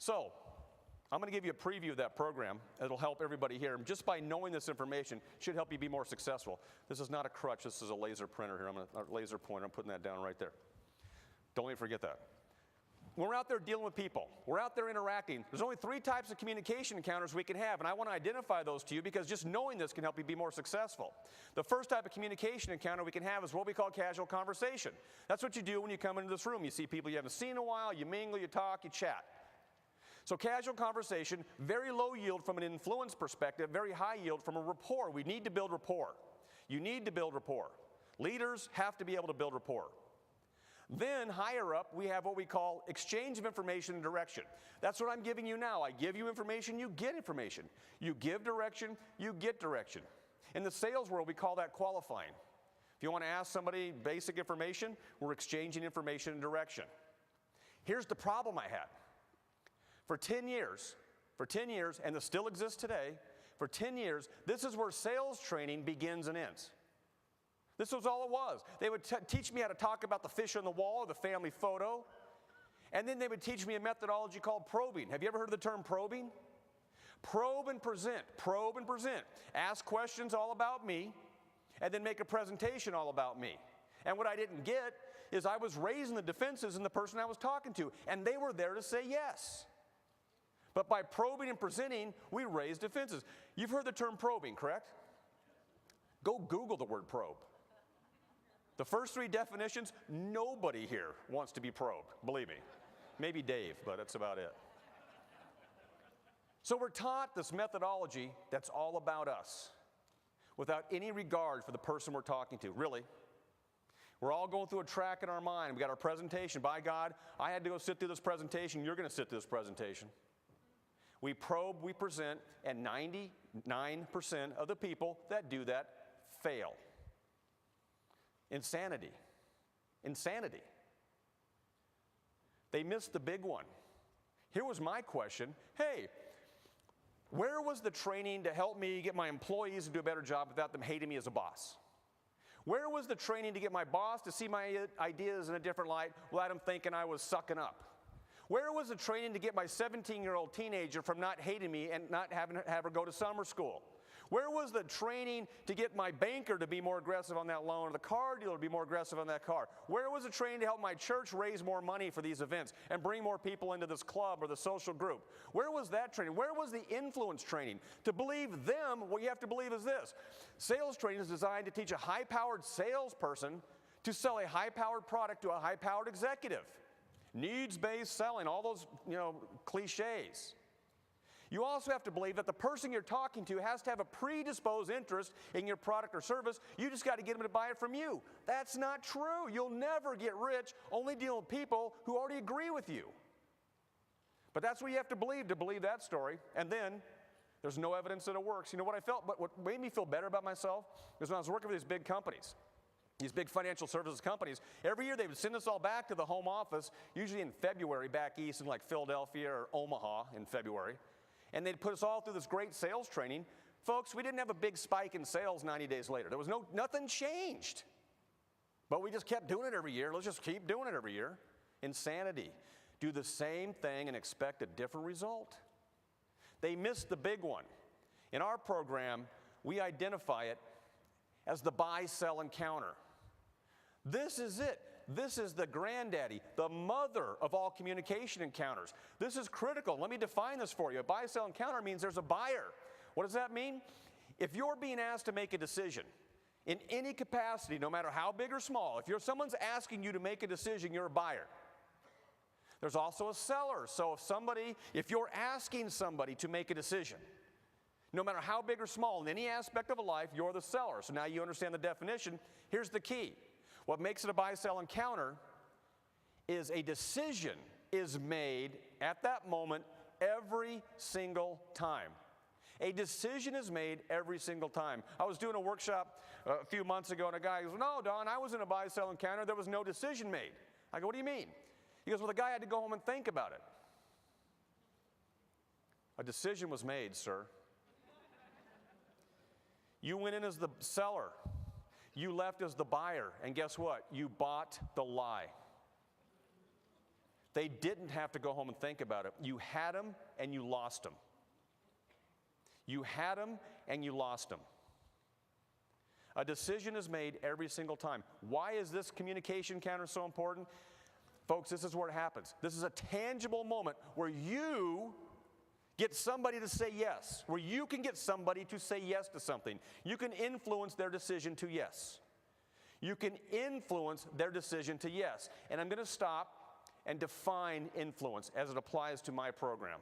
So, I'm going to give you a preview of that program. It'll help everybody here. And just by knowing this information should help you be more successful. This is not a crutch. This is a laser printer here. A laser pointer. I'm putting that down right there. Don't let me forget that. When we're out there dealing with people, we're out there interacting, there's only 3 types of communication encounters we can have, and I want to identify those to you because just knowing this can help you be more successful. The first type of communication encounter we can have is what we call casual conversation. That's what you do when you come into this room. You see people you haven't seen in a while, you mingle, you talk, you chat. So casual conversation, very low yield from an influence perspective, very high yield from a rapport. We need to build rapport. You need to build rapport. Leaders have to be able to build rapport. Then higher up, we have what we call exchange of information and direction. That's what I'm giving you now. I give you information, you get information. You give direction, you get direction. In the sales world, we call that qualifying. If you want to ask somebody basic information, we're exchanging information and direction. Here's the problem I had. For 10 years, and this still exists today, for 10 years, this is where sales training begins and ends. This was all it was. They would teach me how to talk about the fish on the wall or the family photo. And then they would teach me a methodology called probing. Have you ever heard of the term probing? Probe and present. Probe and present. Ask questions all about me, and then make a presentation all about me. And what I didn't get is I was raising the defenses in the person I was talking to, and they were there to say yes. But by probing and presenting, we raised defenses. You've heard the term probing, correct? Go Google the word probe. The first 3 definitions, nobody here wants to be probed, believe me. Maybe Dave, but that's about it. So we're taught this methodology that's all about us, without any regard for the person we're talking to, really. We're all going through a track in our mind. We got our presentation. By God, I had to go sit through this presentation. You're going to sit through this presentation. We probe, we present, and 99% of the people that do that fail. Insanity. Insanity. They missed the big one. Here was my question. Hey, where was the training to help me get my employees to do a better job without them hating me as a boss? Where was the training to get my boss to see my ideas in a different light without him thinking I was sucking up? Where was the training to get my 17-year-old teenager from not hating me and not having to have her go to summer school? Where was the training to get my banker to be more aggressive on that loan or the car dealer to be more aggressive on that car? Where was the training to help my church raise more money for these events and bring more people into this club or the social group? Where was that training? Where was the influence training? To believe them, what you have to believe is this. Sales training is designed to teach a high-powered salesperson to sell a high-powered product to a high-powered executive. Needs-based selling, all those, cliches. You also have to believe that the person you're talking to has to have a predisposed interest in your product or service. You just got to get them to buy it from you. That's not true. You'll never get rich only dealing with people who already agree with you. But that's what you have to believe that story. And then there's no evidence that it works. You know what I felt? But what made me feel better about myself is when I was working for these big companies. These big financial services companies, every year they would send us all back to the home office, usually in February back east in like Philadelphia or Omaha in February. And they'd put us all through this great sales training. Folks, we didn't have a big spike in sales 90 days later. There was nothing changed. But we just kept doing it every year. Let's just keep doing it every year. Insanity. Do the same thing and expect a different result. They missed the big one. In our program, we identify it as the buy-sell encounter. This is it. This is the granddaddy, the mother of all communication encounters. This is critical. Let me define this for you. A buy-sell encounter means there's a buyer. What does that mean? If you're being asked to make a decision in any capacity, no matter how big or small, if someone's asking you to make a decision, you're a buyer. There's also a seller. So if you're asking somebody to make a decision, no matter how big or small, in any aspect of a life, you're the seller. So now you understand the definition. Here's the key. What makes it a buy-sell encounter is a decision is made at that moment every single time. A decision is made every single time. I was doing a workshop a few months ago, and a guy goes, "No, Don, I was in a buy-sell encounter. There was no decision made." I go, "What do you mean?" He goes, "Well, the guy had to go home and think about it." A decision was made, sir. You went in as the seller. You left as the buyer, and guess what? You bought the lie. They didn't have to go home and think about it. You had them and you lost them. You had them and you lost them. A decision is made every single time. Why is this communication counter so important? Folks, this is where it happens. This is a tangible moment where you get somebody to say yes, where you can get somebody to say yes to something. You can influence their decision to yes. You can influence their decision to yes. And I'm going to stop and define influence as it applies to my program.